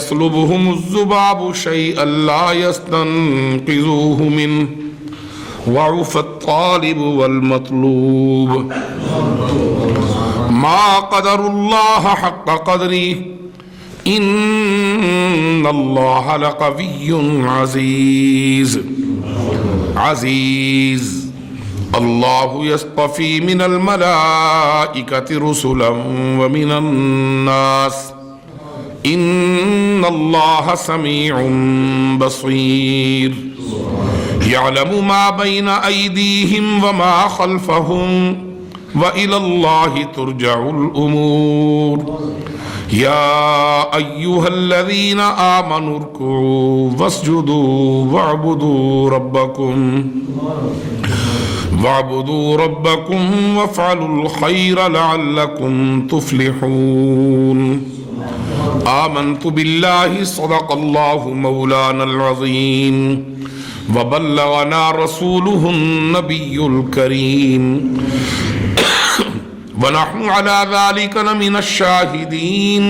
يسلبهم الذباب شيئا لا يستنقذوه منه وضعف الطالب والمطلوب ما قدر الله حق قدره إن الله لقوي عزيز عزيز الله يصطفي من الملائكة رسلا ومن الناس إن الله سميع بصير يعلم ما بين أيديهم وما خلفهم وإلى الله ترجع الأمور يا أيها الذين آمنوا اركعوا واسجدوا واعبدوا ربكم وافعلوا الخير لعلكم تفلحون آمنت بالله صدق الله مولانا العظيم وبلغنا رسوله النبي الكريم ونحن على ذلك لمن الشاهدين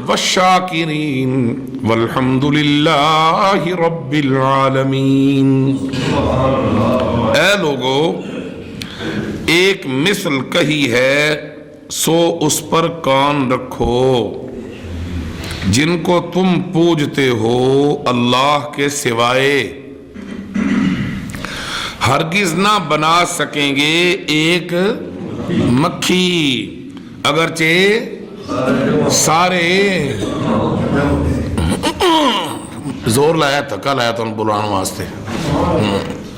والشاکرین والحمد للہ رب العالمین۔ اے لوگو، ایک مثل کہی ہے سو اس پر کان رکھو، جن کو تم پوجتے ہو اللہ کے سوائے ہرگز نہ بنا سکیں گے ایک مکھی، اگرچہ سارے زور لایا تھکا لایا تو ان بلانا واسطے،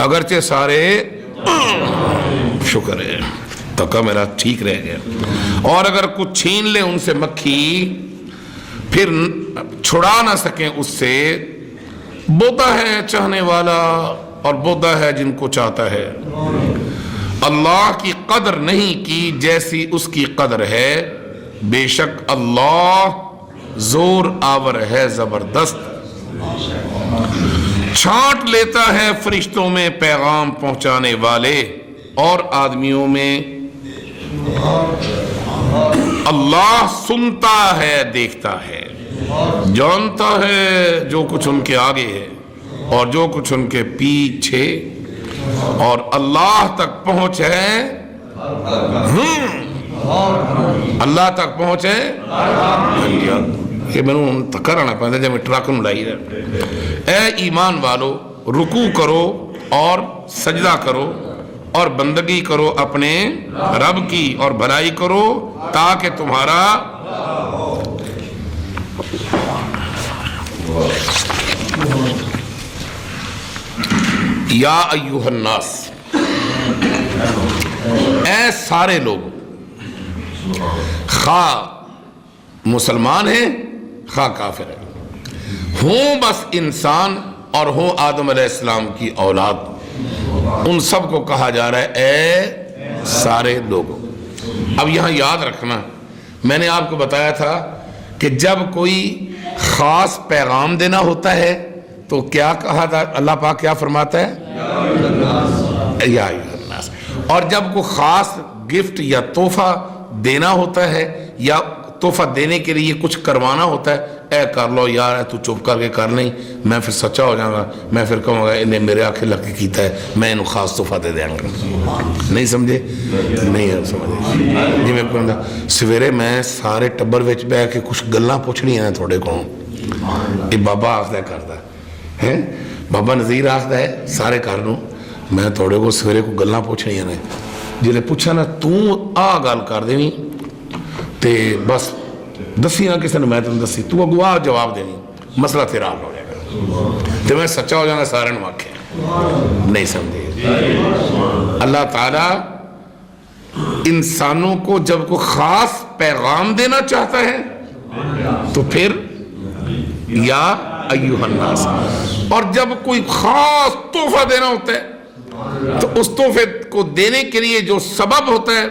اگرچہ سارے شکر ہے تھکا میرا ٹھیک رہ گیا، اور اگر کچھ چھین لے ان سے مکھی پھر چھڑا نہ سکیں اس سے، بوتا ہے چاہنے والا اور بوتا ہے جن کو چاہتا ہے۔ اللہ کی قدر نہیں کی جیسی اس کی قدر ہے، بے شک اللہ زور آور ہے زبردست، چھانٹ لیتا ہے فرشتوں میں پیغام پہنچانے والے اور آدمیوں میں۔ اللہ سنتا ہے، دیکھتا ہے، جانتا ہے جو کچھ ان کے آگے ہے اور جو کچھ ان کے پیچھے، اور اللہ تک پہنچ ہے، اللہ تک پہنچے یہ میں نے تکر آنا پہنچا جب میں ٹرک نو لائی رہا۔ اے ایمان والو، رکوع کرو اور سجدہ کرو اور بندگی کرو اپنے رب کی، اور بھلائی کرو تاکہ تمہارا یا ایوہ الناس، اے سارے لوگ، خواہ مسلمان ہیں خواہ کافر ہیں، ہوں بس انسان اور ہوں آدم علیہ السلام کی اولاد، ان سب کو کہا جا رہا ہے اے سارے لوگوں۔ اب یہاں یاد رکھنا، میں نے آپ کو بتایا تھا کہ جب کوئی خاص پیغام دینا ہوتا ہے تو کیا کہا تھا، اللہ پاک کیا فرماتا ہے، یا ایھا الناس، اور جب کوئی خاص گفٹ یا تحفہ دینا ہوتا ہے یا تحفہ دینے کے لیے کچھ کروانا ہوتا ہے، اے کر لو یار، تو چپ کر کے کر نہیں، میں پھر سچا ہو جاؤں گا، میں پھر کہوں گا انہیں میرے آنکھیں لگ کے کیتا ہے، میں انہوں خاص تحفہ دے دیں گا۔ نہیں سمجھے؟ نہیں سمجھے جی؟ میں کہوں گا سویرے میں سارے ٹبر وچ بہ کے کچھ گلاں پوچھنی ہیں تھوڑے کو، یہ بابا آخدہ کرتا ہے، بابا نظیر آخدہ ہے سارے کرنوں، میں تھوڑے کو سویرے کو گلاں پوچھنی ہیں، جلے پوچھا نا تو آ گل کر دینی تے بس دسی نہ کسی نے، میں تم دسی تو اگو آ جواب دینی، مسئلہ تیرا حل ہو جائے گا، تے میں سچا ہو جانا سارے نو آکھے۔ نہیں سمجھے؟ اللہ تعالیٰ انسانوں کو جب کوئی خاص پیغام دینا چاہتا ہے تو پھر یا ایھا الناس، اور جب کوئی خاص تحفہ دینا ہوتا ہے تو اس تحفے کو دینے کے لیے جو سبب ہوتا ہے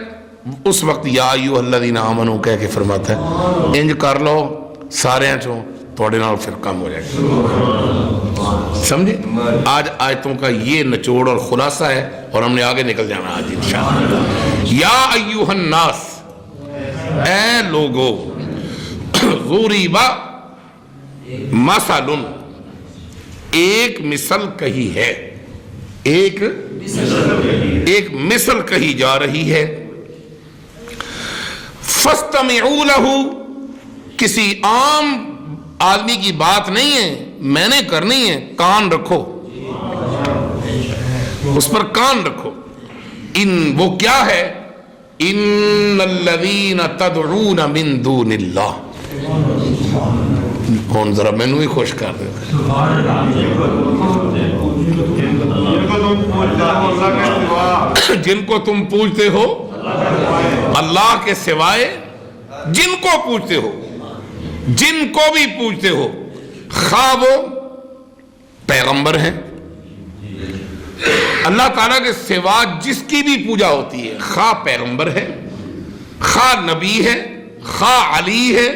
اس وقت یا ایھا الذین آمنوا کہہ کے فرماتا ہے انج کر لو سارے چوں تھوڑے نال پھر کم ہو جائے گا۔ سمجھے؟ آج آیتوں کا یہ نچوڑ اور خلاصہ ہے، اور ہم نے آگے نکل جانا آج انشاءاللہ۔ یا ایھا الناس، اے لوگو، ضُرِبَ مثل، ایک مثل کہی ہے، ایک مثل کہی جا رہی ہے، فَاسْتَمِعُوا لَهُ، کسی عام آدمی کی بات نہیں ہے، میں نے کرنی ہے، کان رکھو، اس پر کان رکھو۔ وہ کیا ہے؟ ان الذین تدعون من دون اللہ، کون ذرا مینو ہی خوش کر دے، جن کو تم پوجتے ہو اللہ کے سوائے، جن کو پوجتے ہو، جن کو بھی پوجتے ہو، خواہ وہ پیغمبر ہیں، اللہ تعالیٰ کے سوا جس کی بھی پوجا ہوتی ہے، خواہ پیغمبر ہے، خواہ نبی ہے، خواہ علی ہے،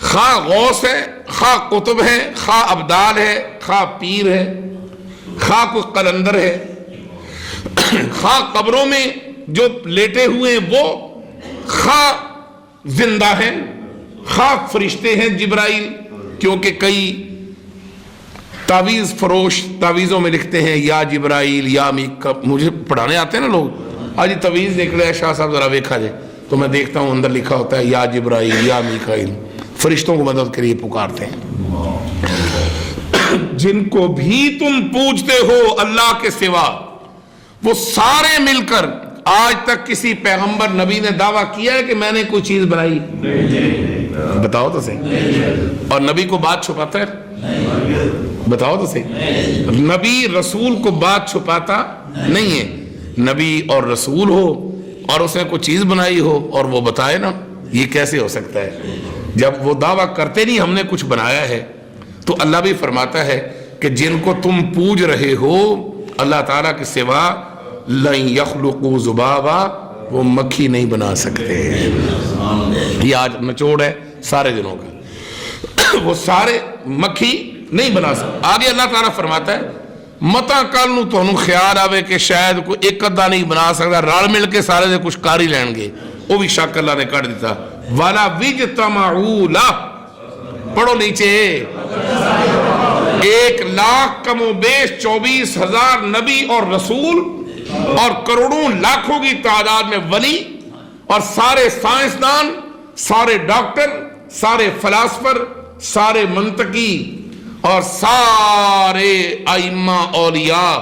خواہ غوث ہے، خواہ قطب ہے، خواہ ابدال ہے، خواہ پیر ہے، خواہ کوئی قلندر ہے، خواہ قبروں میں جو لیٹے ہوئے ہیں وہ، خواہ زندہ ہیں، خواہ فرشتے ہیں جبرائیل، کیونکہ کئی تعویذ فروش تعویذوں میں لکھتے ہیں یا جبرائیل یا مجھے پڑھانے آتے ہیں نا لوگ، آج تعویذ نکلے شاہ صاحب ذرا دیکھا جائے تو میں دیکھتا ہوں اندر لکھا ہوتا ہے یا جبرائیل یا میکائیل، فرشتوں کو مدد کے لیے پکارتے ہیں۔ جن کو بھی تم پوجتے ہو اللہ کے سوا، وہ سارے مل کر، آج تک کسی پیغمبر نبی نے دعویٰ کیا ہے کہ میں نے کوئی چیز بنائی؟ بتاؤ تو صحیح۔ اور نبی کو بات چھپاتا ہے؟ بتاؤ تو صحیح۔ نبی رسول کو بات چھپاتا نہیں ہے، نبی اور رسول ہو اور اس نے کوئی چیز بنائی ہو اور وہ بتائے نا، یہ کیسے ہو سکتا ہے؟ جب وہ دعویٰ کرتے نہیں ہم نے کچھ بنایا ہے، تو اللہ بھی فرماتا ہے کہ جن کو تم پوج رہے ہو اللہ تعالیٰ کے سوا، لَن يَخْلُقُوا ذُبَابًا، وہ مکھی نہیں بنا سکتے۔ یہ آج نچوڑ ہے سارے دنوں کا، وہ سارے مکھی نہیں بنا سکتے۔ آگے اللہ تعالیٰ فرماتا ہے متا کل نو تہنوں خیال آوے کہ شاید کوئی ایک ادھا نہیں بنا سکتا، رل مل کے سارے دے کچھ کار ہی لین گے، وہ بھی شک اللہ نے کر دیتا۔ وَلَا وِجْتَمَعُوا لَهُ، پڑھو نیچے، 1,00,000 کم و بیش 24,000 نبی اور رسول اور کروڑوں لاکھوں کی تعداد میں ولی اور سارے سائنسدان، سارے ڈاکٹر، سارے فلاسفر، سارے منطقی اور سارے ائمہ اولیاء،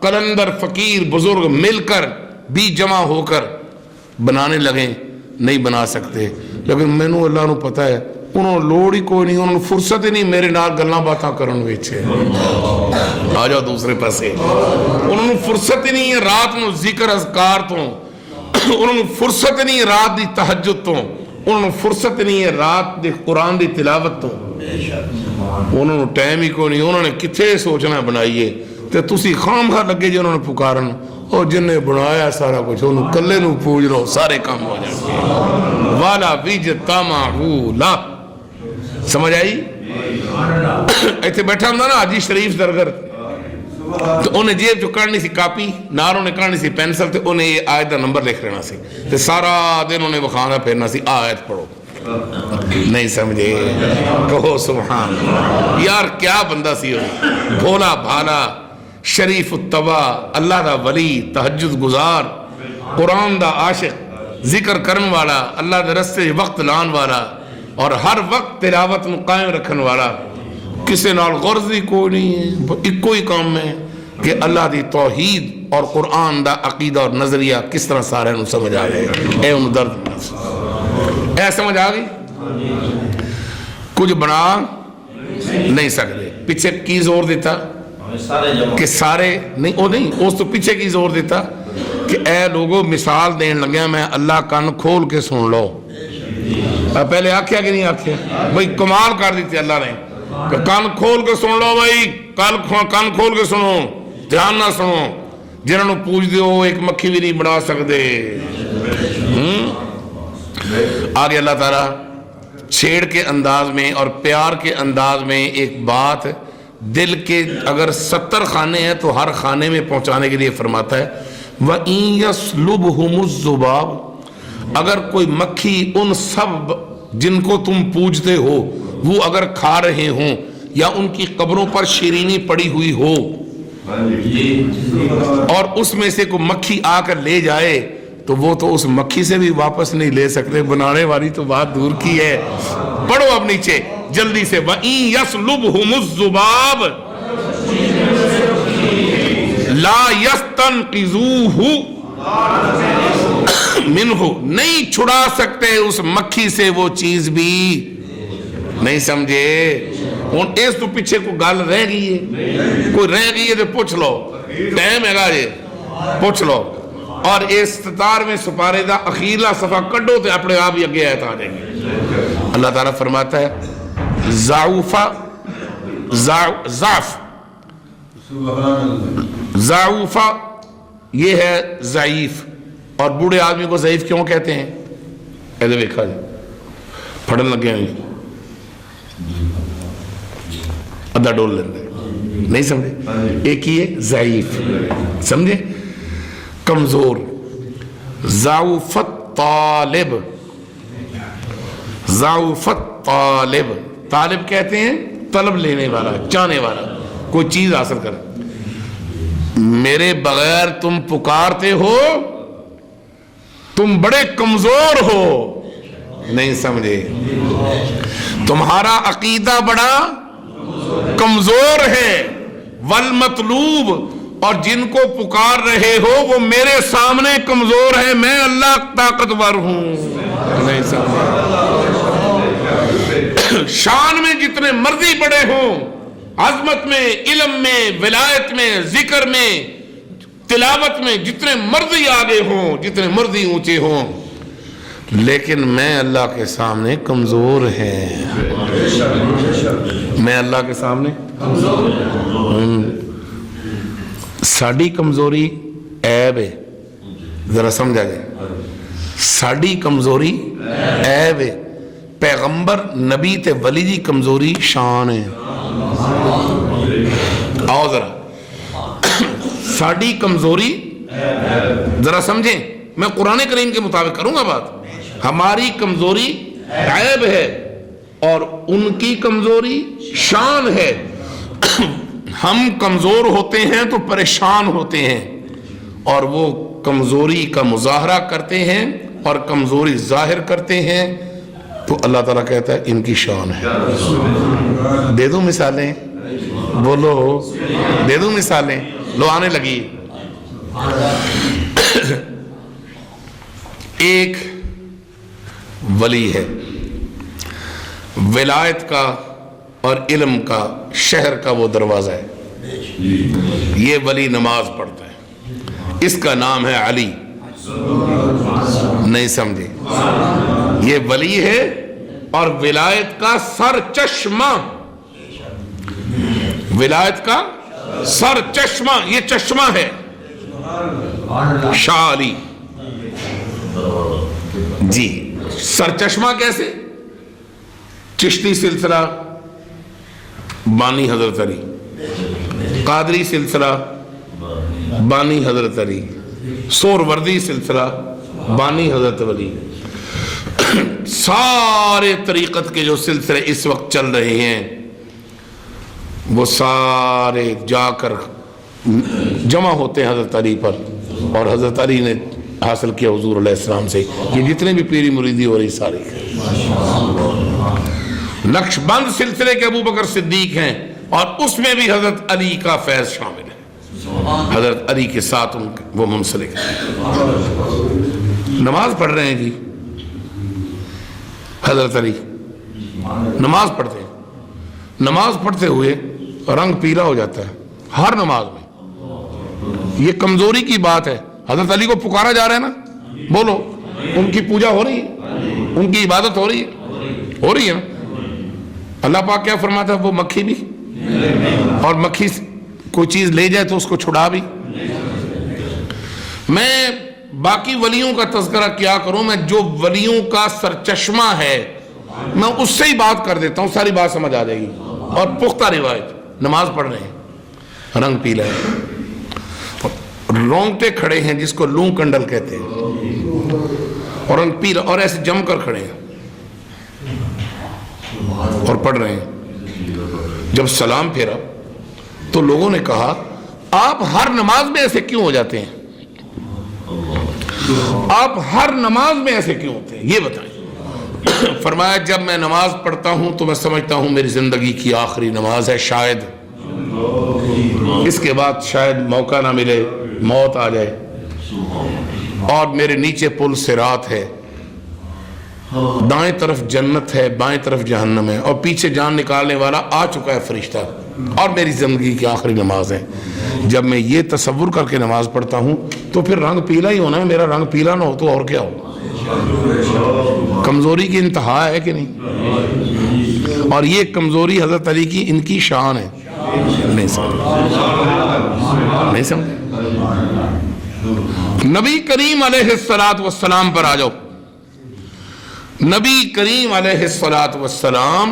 قلندر فقیر بزرگ مل کر بھی جمع ہو کر بنانے لگیں، نہیں بنا سکتے۔ لیکن مینوں اللہ نو پتہ ہے انہوں لوڑ ہی کوئی نہیں، انہوں نے فرصت ہی نہیں میرے نال گلاں باتاں کرن وچ۔ آ جاؤ دوسرے پاسے، انہوں نے فرصت ہی نہیں ہے رات نو ذکر اذکار تو، انہوں نے فرصت نہیں ہے رات دی تہجد تو، انہوں نے فرصت نہیں ہے رات دی قرآن دی تلاوت تو، انہوں نے ٹائم ہی کوئی نہیں، انہوں نے کتھے سوچنا بنائیے تے تسی خام خواہ لگے جو انہوں نے پکارن، اور جن نے بنایا سارا کچھ انہوں کلے نو پوج لو، سارے کام ہو جائیں گے۔ والا وِجْتَمَعُوا لَهُ، سمجھ آئی؟ ایتھے بیٹھا ہوں نا حاجی شریف درگر، تو انہیں جیب جو کرنی سی کاپی نال انہیں کرنی سی پینسل، تے انہیں یہ آیت دا نمبر لکھ لینا سی، تے سارا دن انہیں بخانا پھیرنا سی آیت پڑھو، نہیں سمجھے؟ کہو سبحان اللہ۔ یار کیا بندہ سی ہوئی، بھولا بھالا، شریف التوا، اللہ دا ولی، تہجد گزار، قرآن دا عاشق، ذکر کرن والا، اللہ دے رستے وقت لان والا اور ہر وقت تلاوت نو قائم رکھن والا، کسے نال غرض ہی کوئی نہیں ہے، ایک ہی کام میں کہ اللہ دی توحید اور قرآن دا عقیدہ اور نظریہ کس طرح سارے نو سمجھ آ گئے۔ اے ان درد اے سمجھ آ گئی؟ کچھ بنا نہیں سکتے۔ پیچھے کی زور دیتا کہ سارے نہیں، وہ نہیں، اس تو پیچھے کی زور دیتا کہ اے لوگوں مثال دین لگیا میں، اللہ کان کھول کے سن لو۔ پہلے آکھیا کہ نہیں آکھیا؟ بھئی کمال کر دیتی اللہ نے کہ کان کھول کے سن لو بھائی، کان کھول کے سنو، دھیان نہ سنو، جنہوں پوچھ دیو ایک مکھی بھی نہیں بنا سکتے۔ آگے اللہ تعالیٰ چھیڑ کے انداز میں اور پیار کے انداز میں ایک بات دل کے اگر 70 خانے ہیں تو ہر خانے میں پہنچانے کے لیے فرماتا ہے وَإِن يَسْلُبْهُمُ الذُّبَابُ، اگر کوئی مکھی ان سب جن کو تم پوجتے ہو وہ اگر کھا رہے ہوں یا ان کی قبروں پر شیرینی پڑی ہوئی ہو اور اس میں سے کوئی مکھی آ کر لے جائے تو وہ تو اس مکھی سے بھی واپس نہیں لے سکتے، بنانے والی تو بات دور کی ہے۔ پڑھو اب نیچے جلدی سے، وَإِن يَسْلُبْهُمُ الذُّبَابُ لَا يَسْتَنْقِذُوهُ مِنْهُ، نہیں چھڑا سکتے اس مکھی سے وہ چیز بھی۔ نہیں سمجھے؟ اس تو پیچھے کوئی گل رہ گئی ہے، کوئی رہ گئی ہے تو پوچھ لو، ٹائم ہے گا یہ پوچھ لو۔ اور اس ستار میں سپارے دا اخیرلا صفحہ کڈو تو اپنے آپ ہی اگے آیت آ جائیں گے۔ اللہ تعالیٰ فرماتا ہے ضعوفہ یہ ہے ضعیف، اور بوڑھے آدمی کو ضعیف کیوں کہتے ہیں؟ ایسے دیکھا جائے پھڑن لگے ہیں ادھا ڈول لیندے، نہیں سمجھے؟ ایک ہی ہے ضعیف، سمجھے؟ کمزور۔ ضعفت طالب، ضعفت طالب، طالب کہتے ہیں طلب لینے والا، چاہنے والا، کوئی چیز حاصل کر۔ میرے بغیر تم پکارتے ہو، تم بڑے کمزور ہو، نہیں سمجھے؟ تمہارا عقیدہ بڑا کمزور ہے۔ والمطلوب، اور جن کو پکار رہے ہو وہ میرے سامنے کمزور ہے، میں اللہ طاقتور ہوں، نہیں سمجھے؟ شان میں جتنے مرضی بڑے ہوں، عظمت میں، علم میں، ولایت میں، ذکر میں، تلاوت میں جتنے مرضی آگے ہوں، جتنے مرضی اونچے ہوں، لیکن میں اللہ کے سامنے کمزور ہے۔ میں اللہ کے سامنے ساڑی کمزوری عیب ہے، ذرا سمجھا جائے، ساڑی کمزوری عیب ہے، پیغمبر نبی تے ولی دی کمزوری شان ہے۔ آؤ ذرا ساڑی کمزوری ذرا سمجھیں، میں قرآن کریم کے مطابق کروں گا بات۔ ہماری کمزوری عیب ہے اور ان کی کمزوری شان ہے۔ ہم کمزور ہوتے ہیں تو پریشان ہوتے ہیں، اور وہ کمزوری کا مظاہرہ کرتے ہیں اور کمزوری ظاہر کرتے ہیں، تو اللہ تعالیٰ کہتا ہے ان کی شان ہے۔ دے دوں مثالیں؟ بولو، دے دوں مثالیں؟ لو آنے لگی۔ ایک ولی ہے، ولایت کا اور علم کا، شہر کا وہ دروازہ ہے۔ یہ ولی نماز پڑھتا ہے، اس کا نام ہے علی، نہیں سمجھے؟ یہ ولی ہے اور ولایت کا سر چشمہ، ولایت کا سر چشمہ، یہ چشمہ ہے شاہ علی جی۔ سر چشمہ کیسے؟ چشتی سلسلہ بانی حضرت علی، قادری سلسلہ بانی حضرت علی، سوروردی سلسلہ بانی حضرت ولی، سارے طریقت کے جو سلسلے اس وقت چل رہے ہیں وہ سارے جا کر جمع ہوتے ہیں حضرت علی پر، اور حضرت علی نے حاصل کیا حضور علیہ السلام سے۔ یہ جتنے بھی پیری مریدی ہو رہی ساری، نقش بند سلسلے کے ابو بکر صدیق ہیں، اور اس میں بھی حضرت علی کا فیض شامل ہے، حضرت علی کے ساتھ وہ منسلک ہیں۔ نماز پڑھ رہے ہیں جی حضرت علی، نماز پڑھتے ہیں، نماز پڑھتے ہوئے رنگ پیلا ہو جاتا ہے ہر نماز میں۔ یہ کمزوری کی بات ہے، حضرت علی کو پکارا جا رہا ہے نا، بولو، ان کی پوجا ہو رہی ہے، ان کی عبادت ہو رہی ہے نا۔ اللہ پاک کیا فرماتا ہے؟ وہ مکھی بھی، اور مکھی کوئی چیز لے جائے تو اس کو چھڑا بھی۔ میں باقی ولیوں کا تذکرہ کیا کروں، میں جو ولیوں کا سرچشمہ ہے میں اس سے ہی بات کر دیتا ہوں، ساری بات سمجھ آ جائے گی۔ اور پختہ روایت، نماز پڑھ رہے ہیں، رنگ پیلا ہے، رونگٹے کھڑے ہیں جس کو لوں کنڈل کہتے ہیں، اور رنگ پیلا، اور ایسے جم کر کھڑے ہیں، اور پڑھ رہے ہیں. جب سلام پھیرا تو لوگوں نے کہا آپ ہر نماز میں ایسے کیوں ہو جاتے ہیں؟ آپ ہر نماز میں ایسے کیوں ہوتے ہیں یہ بتائیں. فرمایا جب میں نماز پڑھتا ہوں تو میں سمجھتا ہوں میری زندگی کی آخری نماز ہے، شاید اس کے بعد شاید موقع نہ ملے، موت آ جائے، اور میرے نیچے پل صراط ہے، دائیں طرف جنت ہے، بائیں طرف جہنم ہے، اور پیچھے جان نکالنے والا آ چکا ہے فرشتہ، اور میری زندگی کی آخری نماز ہے. جب میں یہ تصور کر کے نماز پڑھتا ہوں تو پھر رنگ پیلا ہی ہونا ہے. میرا رنگ پیلا نہ ہو تو اور کیا ہو؟ کمزوری کی انتہا ہے کہ نہیں؟ اور یہ کمزوری حضرت علی کی ان کی شان ہے. نہیں سمجھ. نبی کریم علیہ السلام پر آ جاؤ. نبی کریم علیہ السلام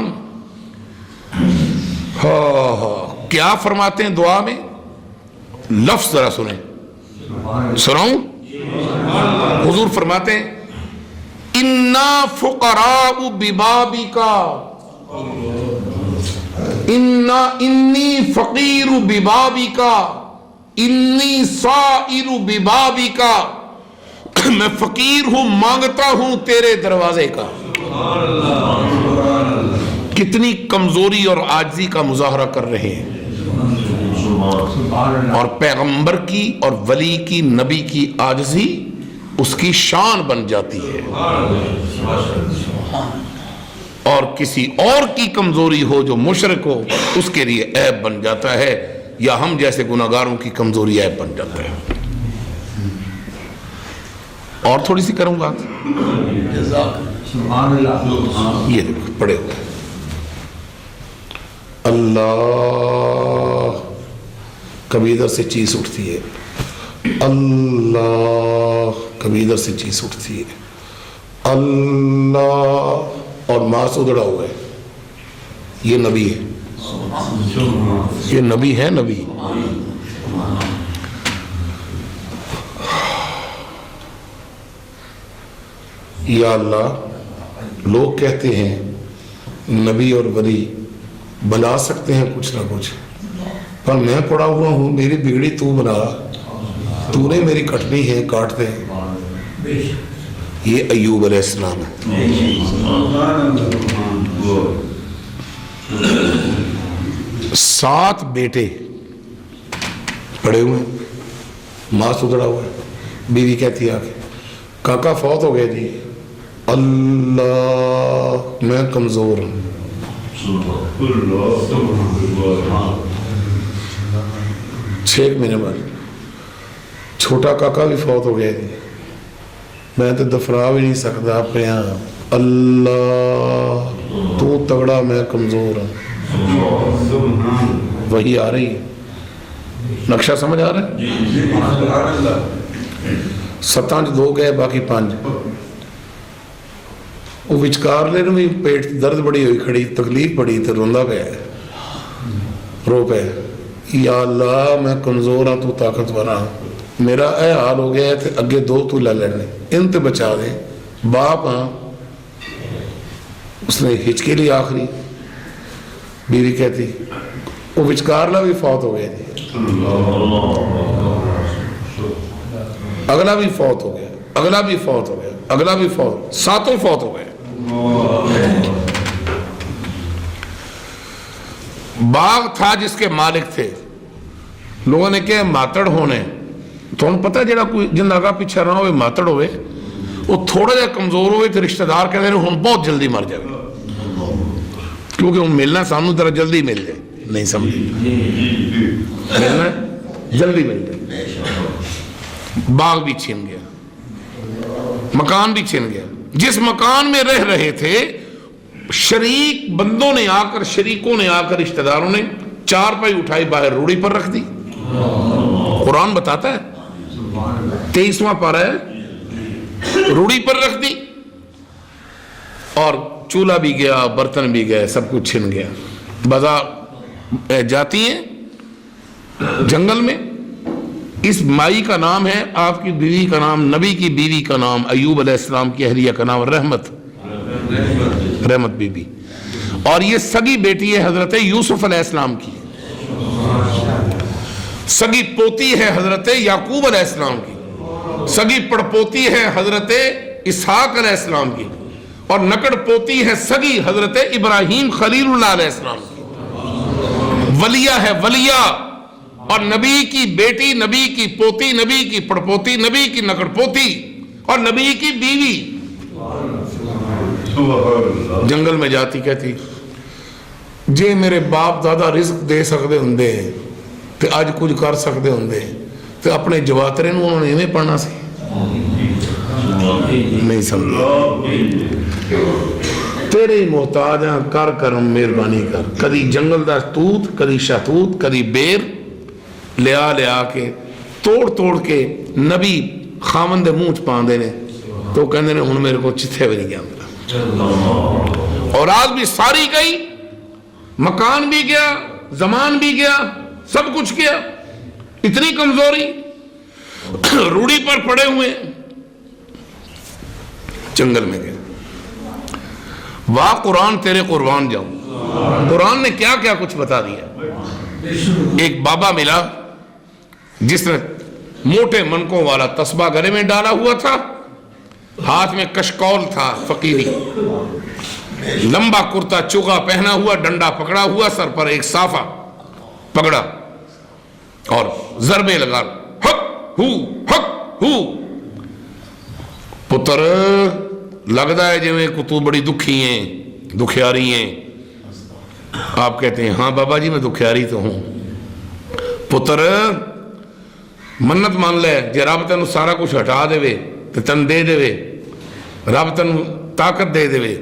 کیا فرماتے ہیں دعا میں؟ لفظ ذرا سنیں. سناؤں؟ حضور فرماتے ہیں اِنَّا فُقَرَاءُ بِبَابِكَ اِنِّي فَقِيرُ بِبَابِكَ اِنِّي صَائِرُ بِبَابِكَ میں فقیر ہوں، مانگتا ہوں تیرے دروازے کا. کتنی کمزوری اور عاجزی کا مظاہرہ کر رہے ہیں. اور پیغمبر کی اور ولی کی، نبی کی عاجزی اس کی شان بن جاتی ہے، اور کسی اور کی کمزوری ہو جو مشرک ہو اس کے لیے عیب بن جاتا ہے، یا ہم جیسے گناہگاروں کی کمزوری عیب بن جاتا ہے. اور تھوڑی سی کروں گا. یہ دیکھو پڑھے ہوئے اللہ، کبھی ادھر سے چیز اٹھتی ہے، اللہ کبھی ادھر سے چیز اٹھتی ہے، اللہ، اور ماس ادھڑا ہوا ہے. یہ نبی ہے، یہ نبی ہے. نبی یا اللہ، لوگ کہتے ہیں نبی اور ولی بنا سکتے ہیں کچھ نہ کچھ، پر میں پڑا ہوا ہوں، میری بگڑی تو بنا، تو نے میری کٹنی ہے، کاٹ دے. یہ ایوب علیہ السلام ہے. 7 بیٹے پڑے ہوئے، ماں سدڑا ہوا ہے. بیوی کہتی ہے آگے کاکا فوت ہو گئے جی. اللہ میں کمزور ہوں. 6 مہینے بعد چھوٹا کاکا بھی فوت ہو گیا جی، میں تو دفنا بھی نہیں سکتا اپنے یہاں. اللہ تو تگڑا، میں کمزور ہوں. وہی آ رہی ہے. نقشہ سمجھ آ رہا ہے؟ 7 2 گئے، باقی 5. وہ وچکار لے بھی پیٹ درد بڑی ہوئی کھڑی، تکلیف بڑی تو روندا پہ رو پہ. یا اللہ میں کمزور ہوں، تو طاقتور ہوں. میرا اے حال ہو گیا ہے، اگے 2 تو لے لینے، ان تے بچا دے. باپ ہاں، اس نے ہچکے لی آخری. بیوی کہتی وہ وچکارلا بھی فوت ہو گیا جی، اگلا بھی فوت ہو گیا، اگلا بھی فوت ہو گیا، اگلا بھی فوت، 7 فوت ہو گئے. باغ تھا جس کے مالک تھے، لوگوں نے کہا ماتڑ ہونے. تو انہوں پتہ جڑا کوئی جن آگا پیچھے رہنا ہوئے ماتڑ ہوئے، وہ تھوڑا جا کمزور ہوئے تو رشتہ دار کہتے ہیں ہم بہت جلدی مر جائے، کیونکہ ہم ملنا سامنے طرح جلدی مل جائے. نہیں سمجھے؟ ملنا جلدی مل جائے. باغ بھی چھن گیا، مکان بھی چھن گیا. جس مکان میں رہ رہے تھے، شریک بندوں نے آ کر، شریکوں نے آ کر، رشتہ داروں نے 4 پائی اٹھائی، باہر روڑی پر رکھ دی. قرآن بتاتا ہے 23واں پارہ ہے، روڑی پر رکھ دی، اور چولہا بھی گیا، برتن بھی گئے، سب کچھ چھن گیا. بازار جاتی ہیں جنگل میں. اس مائی کا نام ہے، آپ کی بیوی کا نام، نبی کی بیوی کا نام، ایوب علیہ السلام کی اہلیہ کا نام رحمت بی بی. اور یہ سگی بیٹی ہے حضرت یوسف علیہ السلام کی، سگی پوتی ہے حضرت یعقوب علیہ السلام کی، سگی پڑپوتی ہے حضرت اسحاق علیہ السلام کی، اور نکڑ پوتی ہے سگی حضرت ابراہیم خلیل اللہ علیہ السلام کی۔ ولیہ ہے ولیہ، اور نبی کی بیٹی، نبی کی پوتی، نبی کی پڑپوتی، نبی کی نکڑ پوتی، اور نبی کی بیوی جنگل میں جاتی کہتی جے میرے باپ دادا رزق دے سکتے ہوندے تے اج کچھ کر سکتے ہوندے تے اپنے جواترے نوں انہوں نے ایویں پڑھنا سی؟ نہیں سمجھے۔ تیرے محتاج ہیں، کر کرم مہربانی کر، کدی جنگل دا توت، کدی شہتوت، کدی بیر لیا لیا کے توڑ توڑ کے نبی خاون دے منہ چ پاندے نے، تو کہندے نے ہن میرے کو چتھے بھی نہیں گیا، اولاد بھی ساری گئی، مکان بھی گیا، زمان بھی گیا، سب کچھ گیا، اتنی کمزوری، روڑی پر پڑے ہوئے، جنگل میں گئے۔ واہ قرآن تیرے قربان جاؤں، قرآن نے کیا کیا کچھ بتا دیا۔ ایک بابا ملا جس نے موٹے منکوں والا تسبہ گلے میں ڈالا ہوا تھا، ہاتھ میں کشکول تھا فقیری، لمبا کرتا چوغا پہنا ہوا، ڈنڈا پکڑا ہوا، سر پر ایک صافہ پکڑا اور ضربے لگا، حق ہو پتر لگتا ہے جویں کہ تو بڑی دکھی ہیں، دکھیاری ہیں۔ آپ کہتے ہیں ہاں بابا جی میں دکھیاری تو ہوں۔ پتر منت مان لے جے رب تینوں سارا کچھ ہٹا دے تو تن دے دے، رب تینوں طاقت دے دے،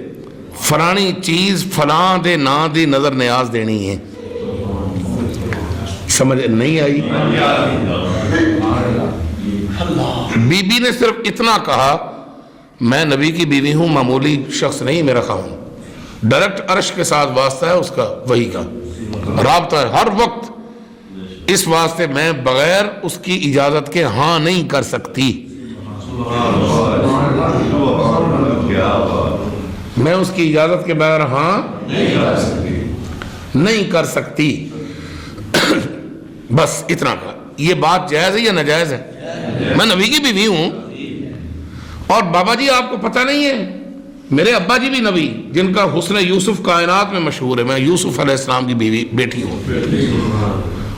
فلانی چیز فلاں دے نا دی نظر نیاز دینی ہے، سمجھ نہیں آئی؟ بی بی نے صرف اتنا کہا میں نبی کی بیوی ہوں، معمولی شخص نہیں میرا خاوند، ڈائریکٹ عرش کے ساتھ واسطہ ہے اس کا، وہی کا رابطہ ہے ہر وقت، اس واسطے میں بغیر اس کی اجازت کے ہاں نہیں کر سکتی، میں اس کی اجازت کے بغیر ہاں نہیں کر سکتی، بس اتنا کہا۔ یہ بات جائز ہے یا ناجائز ہے؟ میں نبی کی بیوی ہوں، اور بابا جی آپ کو پتہ نہیں ہے میرے ابا جی بھی نبی جن کا حسن یوسف کائنات میں مشہور ہے، میں یوسف علیہ السلام کی بیوی بیٹی ہوں،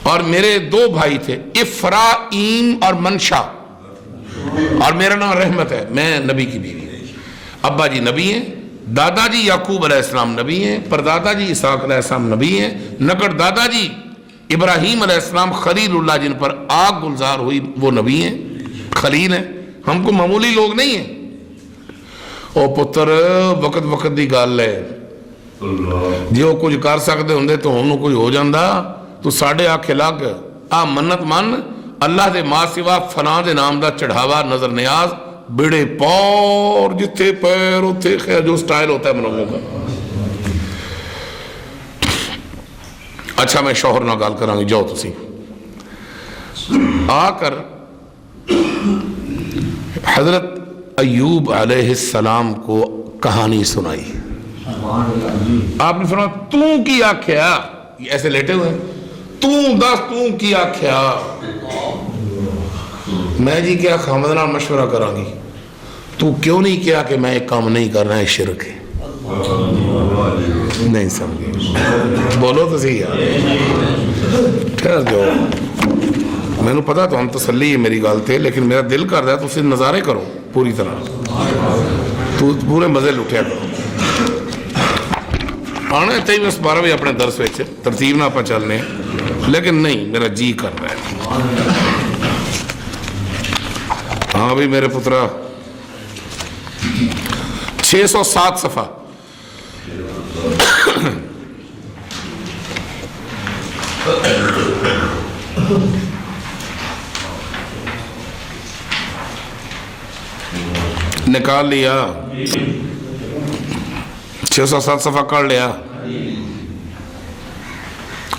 اور میرے دو بھائی تھے افرایم اور منشا، اور میرا نام رحمت ہے، میں نبی کی بیوی ہوں۔ ابا جی نبی ہیں، دادا جی یعقوب علیہ السلام نبی ہیں، پردادا جی اسحاق علیہ السلام نبی ہیں، نکڑ دادا جی ابراہیم علیہ السلام خلیل اللہ جن پر آگ گلزار ہوئی وہ نبی ہیں، خلیل ہیں، ہم کو معمولی لوگ نہیں ہیں۔ او پتر وقت وقت دی گل ہے، جو کچھ کر سکتے ہوندے تو انہوں کچھ ہو جاندہ، تو ساڑھے آنکھیں لگ آ منت من اللہ دے ماں سوا فلاں دے نام دا چڑھاوا نظر نیاز بڑے پور جتھے پیر اتھے خیر، جو سٹائل ہوتا ہے منوگوں کا۔ اچھا میں شوہر نہ گال کرانگی، جاؤ تسی آ کر حضرت ایوب علیہ السلام کو کہانی سنائی۔ آپ نے فرمایا تو کی آکھیا، یہ ایسے لیٹے ہوئے تو دس تو کی آکھیا، میں جی کیا خامدنا مشورہ کرانگی، تو کیوں نہیں کیا کہ میں ایک کام نہیں کرنا ہے، شرک ہے؟ نہیں سمجھے، بولو تو صحیح ہے، ٹھہر جاؤ، میں نے پتا تو ہم تسلی ہے میری گال تھے، لیکن میرا دل کر رہا ہے تو اسے نظارے کرو پوری طرح، تو پورے مزے لٹھیا کرو۔ آنا ہے تھی بس 12 بجے اپنے درس ویچے ترتیب نہ آپ چلنے، لیکن نہیں میرا جی کر رہا ہے۔ ہاں بھی میرے پترا 607 صفحہ نکال لیا، 607 صفحہ کر لیا،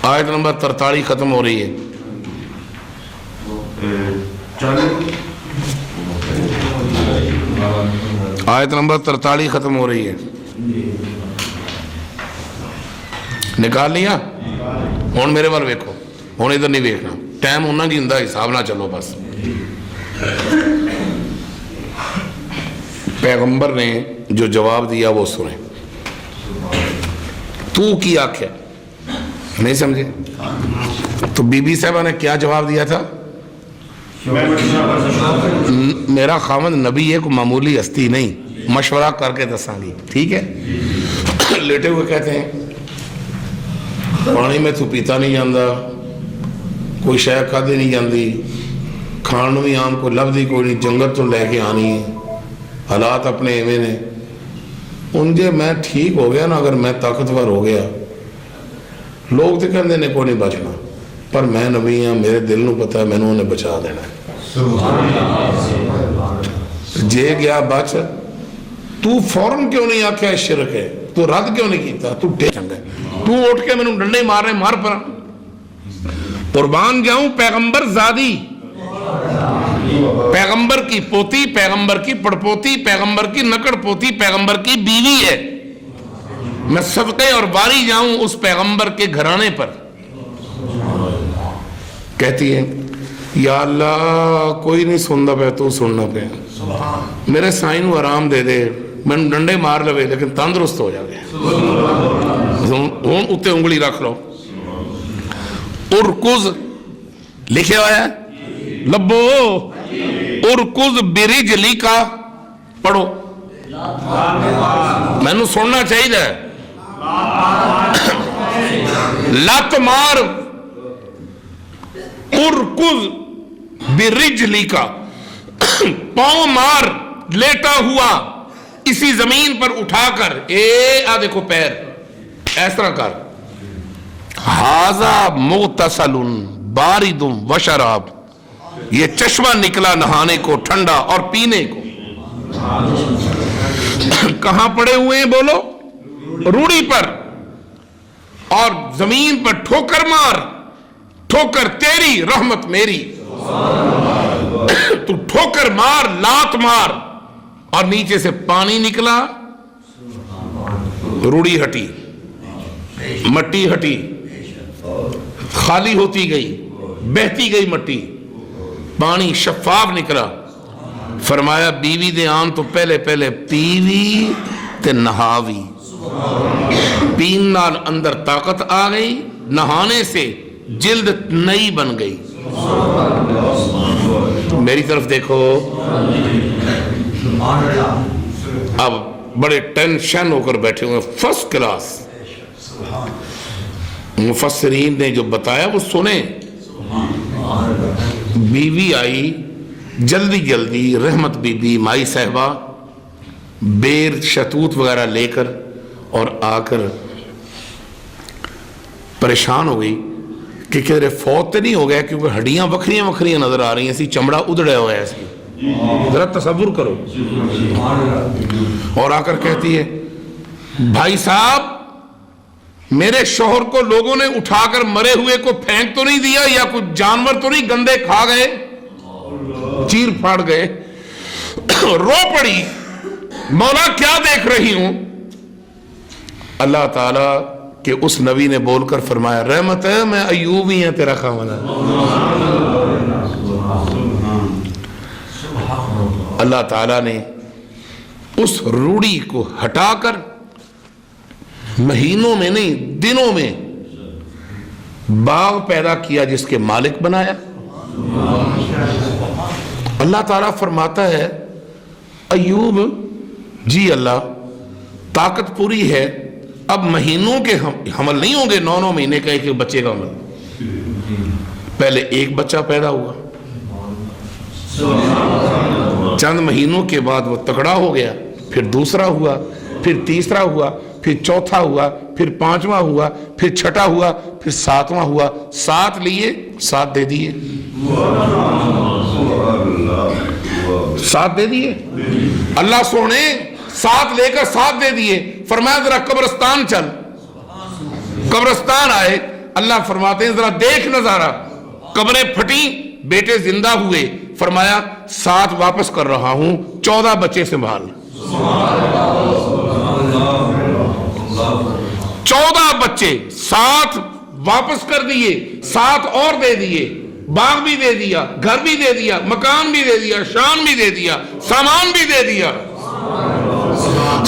آیت نمبر 43 ختم ہو رہی ہے۔ آیت نمبر 43 ختم ہو رہی ہے۔ نکال لیا؟ ہوں میرے وال ویکھو، ہوں ادھر نہیں ویکھنا، ٹائم انہاں جی ہوندا، حساب نہ چلو بس۔ پیغمبر نے جو جواب دیا وہ سنیں۔ تو کی آکھیا؟ نہیں سمجھے؟ تو بی بی صاحبہ نے کیا جواب دیا تھا؟ میرا خاوند نبی ہے، کوئی معمولی ہستی نہیں، مشورہ کر کے دساں گی، ٹھیک ہے؟ لیٹے ہوئے کہتے ہیں پانی میں تو پیتا نہیں جاندہ، کوئی شے کھادی نہیں جاندی، کھان بھی عام کو لفظی کوئی نہیں، جنگل تو لے کے آنی ہے، حالات اپنے ایویں نے۔ ان جے میں ٹھیک ہو گیا نا، اگر میں طاقتور ہو گیا، لوگ تو کہندے نے کوئی نہیں بچنا، پر میں نبی ہاں، میرے دل نو پتہ ہے میں نے انہیں بچا دینا ہے۔ جے گیا بچ، تو فوراں کیوں نہیں آکھیا شرک ہے؟ تو رد کیوں نہیں کیتا؟ تو ٹھیک چنگا ہے، تو اٹھ کے میں نے ڈنڈے مار رہے، مار پڑا۔ قربان جاؤں پیغمبر زادی، پیغمبر کی پوتی، پیغمبر کی پڑپوتی، پیغمبر کی نکڑ پوتی، پیغمبر کی بیوی ہے۔ میں صدقے اور باری جاؤں اس پیغمبر کے گھرانے پر۔ کہتی ہے یا اللہ کوئی نہیں سننا پہ، تو سننا پہ، میرے سائن کو آرام دے دے، میں ڈنڈے مار لوے لیکن تندرست ہو جائے۔ ہوں اتنے انگلی رکھ لو۔ ارکز لکھے ہوا ہے، لبو ارکز برجلی کا پڑھو، میں نے سننا چاہیے۔ لت مار، ارکز برجلی کا، پاؤں مار لیٹا ہوا اسی زمین پر اٹھا کر، دیکھو پیر اس طرح کر۔ ھذا مغتسل بارد و شراب، یہ چشمہ نکلا نہانے کو، ٹھنڈا اور پینے کو۔ کہاں پڑے ہوئے ہیں بولو؟ روڑی پر، اور زمین پر ٹھوکر مار، ٹھوکر تیری رحمت میری۔ تو ٹھوکر مار، لات مار، اور نیچے سے پانی نکلا، روڑی ہٹی، مٹی ہٹی، خالی ہوتی گئی، بہتی گئی مٹی، پانی شفاف نکلا۔ فرمایا بیوی دے آن تو پہلے پہلے پیوی تے نہاوی، پین نال اندر طاقت آ گئی، نہانے سے جلد نئی بن گئی۔ میری طرف دیکھو، اب بڑے ٹینشن ہو کر بیٹھے ہوئے، فرسٹ کلاس۔ مفسرین نے جو بتایا وہ سنیں۔ بیوی آئی جلدی جلدی، رحمت بی بی مائی صاحبہ، بیر شتوت وغیرہ لے کر، اور آ کر پریشان ہو گئی کہ کدھر فوت نہیں ہو گیا، کیونکہ ہڈیاں وکھریاں وکھریاں نظر آ رہی ہیں، اسی چمڑا ادڑیا ہوا ہے ایسی، ذرا تصور کرو۔ اور آ کر کہتی ہے بھائی صاحب میرے شوہر کو لوگوں نے اٹھا کر مرے ہوئے کو پھینک تو نہیں دیا، یا کچھ جانور تو نہیں گندے کھا گئے، چیر پھاڑ گئے؟ رو پڑی، مولا کیا دیکھ رہی ہوں؟ اللہ تعالیٰ کہ اس نبی نے بول کر فرمایا رحمت ہے، میں ایوب ہی ہیں تیرا خاوند۔ اللہ تعالیٰ نے اس روڑی کو ہٹا کر مہینوں میں نہیں دنوں میں باغ پیدا کیا جس کے مالک بنایا۔ اللہ تعالیٰ فرماتا ہے ایوب جی اللہ طاقت پوری ہے، اب مہینوں کے حمل نہیں ہوں گے، 9 مہینے کا ایک بچے کا حمل، پہلے ایک بچہ پیدا ہوا، چند مہینوں کے بعد وہ تکڑا ہو گیا، پھر دوسرا ہوا، پھر تیسرا ہوا، پھر چوتھا ہوا، پھر 5واں ہوا، پھر 6واں ہوا، پھر 7واں ہوا۔ 7 لیے 7 دے دیے، 7 دے دیے اللہ سونے، 7 لے کر 7 دے دیے۔ فرمایا ذرا قبرستان چل، قبرستان آئے، اللہ فرماتے ہیں ذرا دیکھ نظارہ، قبریں پھٹی، بیٹے زندہ ہوئے۔ فرمایا 7 واپس کر رہا ہوں، 14 بچے سنبھال۔ 14 بچے بچے 7 واپس کر دیے، 7 اور دے دیے، باغ بھی دے دیا، گھر بھی دے دیا، مکان بھی دے دیا، شان بھی دے دیا، سامان بھی دے دیا،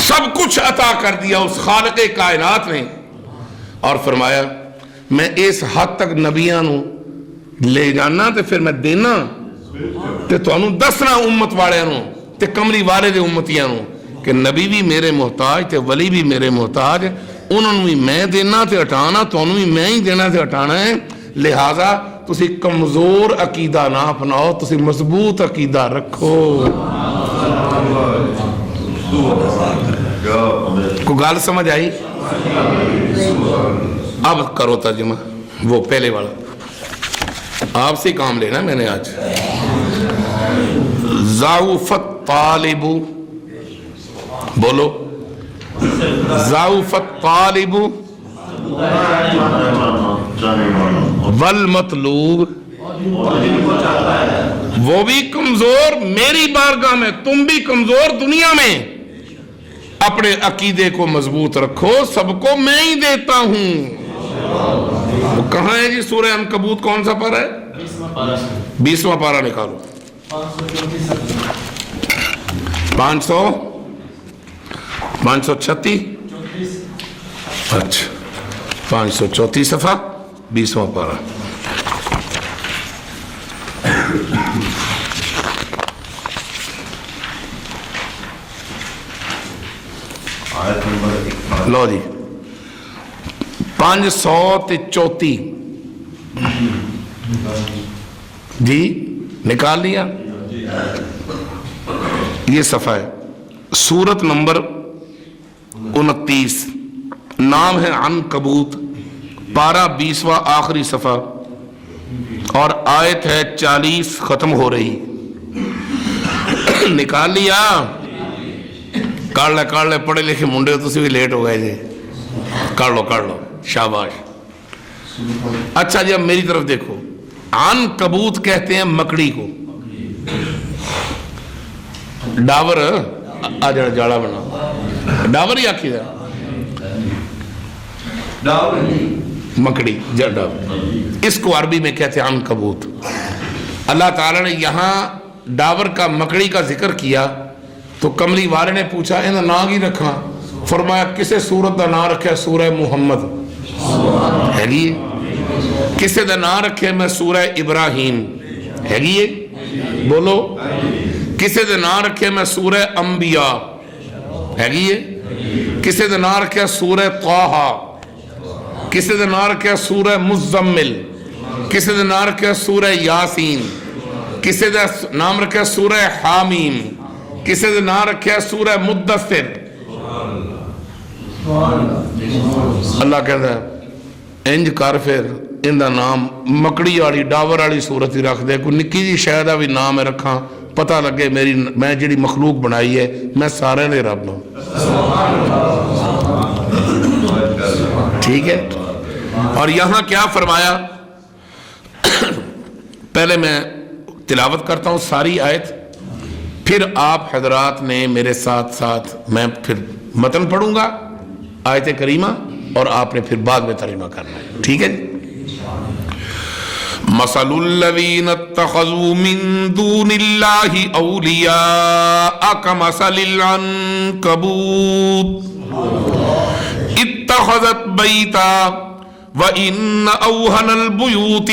سب کچھ عطا کر دیا اس خالق کائنات نے، اور فرمایا میں اس حد تک نبیاں نو لے جانا تے پھر میں دینا تے تو انہوں دسنا امت والے نو تے کملی والے دے امتیاں نو کہ نبی بھی میرے محتاج تے ولی بھی میرے محتاج، انہوں بھی میں دینا تے ہٹانا، تو انہوں بھی میں ہی دینا تے ہٹانا ہے، لہٰذا تسی کمزور عقیدہ نہ اپناؤ، تسی مضبوط عقیدہ رکھو۔ کو گال سمجھ آئی؟ اب کرو ترجمہ وہ پہلے والا، آپ سے کام لینا میں نے آج۔ ضعفت طالب، بولو ضعفت طالب والمطلوب، وہ بھی کمزور میری بارگاہ میں، تم بھی کمزور دنیا میں، اپنے عقیدے کو مضبوط رکھو، سب کو میں ہی دیتا ہوں۔ وہ کہاں ہے جی؟ سورہ عنکبوت کون سا پارہ ہے؟ 20واں پارہ نکالو۔ 536، اچھا 534 صفحہ 20واں پارہ۔ لو جی 534 جی نکال لیا، یہ صفحہ ہے، سورت نمبر 29، نام ہے عنکبوت، پارہ 20واں آخری صفحہ، اور آیت ہے 40 ختم ہو رہی۔ نکال لیا؟ کاڑ لے پڑھے لکھے منڈے تو بھی لیٹ ہو گئے جی، کاڑ لو شاباش۔ اچھا جی اب میری طرف دیکھو، عنکبوت کہتے ہیں مکڑی کو، ڈاور آ جڑا جاڑا بنا ڈاور ہی آکھی دا مکڑی ڈاور، اس کو عربی میں کہتے ہیں عنکبوت۔ اللہ تعالیٰ نے یہاں ڈاور کا مکڑی کا ذکر کیا تو کملی والے نے پوچھا انہاں نام کی رکھا؟ فرمایا کسے سورت دا نام رکھا سورہ محمد ہے گی، کسے دا نام رکھے میں سورہ ابراہیم ہے گی، بولو کسے دا نام رکھے میں سورہ انبیاء ہے گی، کسے دا نام رکھے سورہ طٰہٰ، کسے دا نام رکھے سورہ مزمل، کسے دا نام رکھے سورہ یاسین، کسے دا نام رکھے سورہ حامیم، کسے دا نام رکھے سورہ مدثر۔ اللہ کہتا ہے انج کر پھر ان دا نام مکڑی والی ڈاور والی صورت ہی رکھ دے، کوئی نکی جی شاید بھی نام ہے رکھاں، پتہ لگے میری میں جڑی مخلوق بنائی ہے میں سارے نے رب ہوں۔ ٹھیک ہے، اور یہاں کیا فرمایا؟ پہلے میں تلاوت کرتا ہوں ساری آیت، پھر آپ حضرات نے میرے ساتھ ساتھ، میں پھر متن پڑھوں گا آیت کریمہ اور آپ نے پھر بعد میں ترجمہ کرنا ہے، ٹھیک ہے جی؟ مثل الذین اتخذوا من دون اللہ اولیاء کمثل العنکبوت اتخذت بیتا وان اوہن البیوت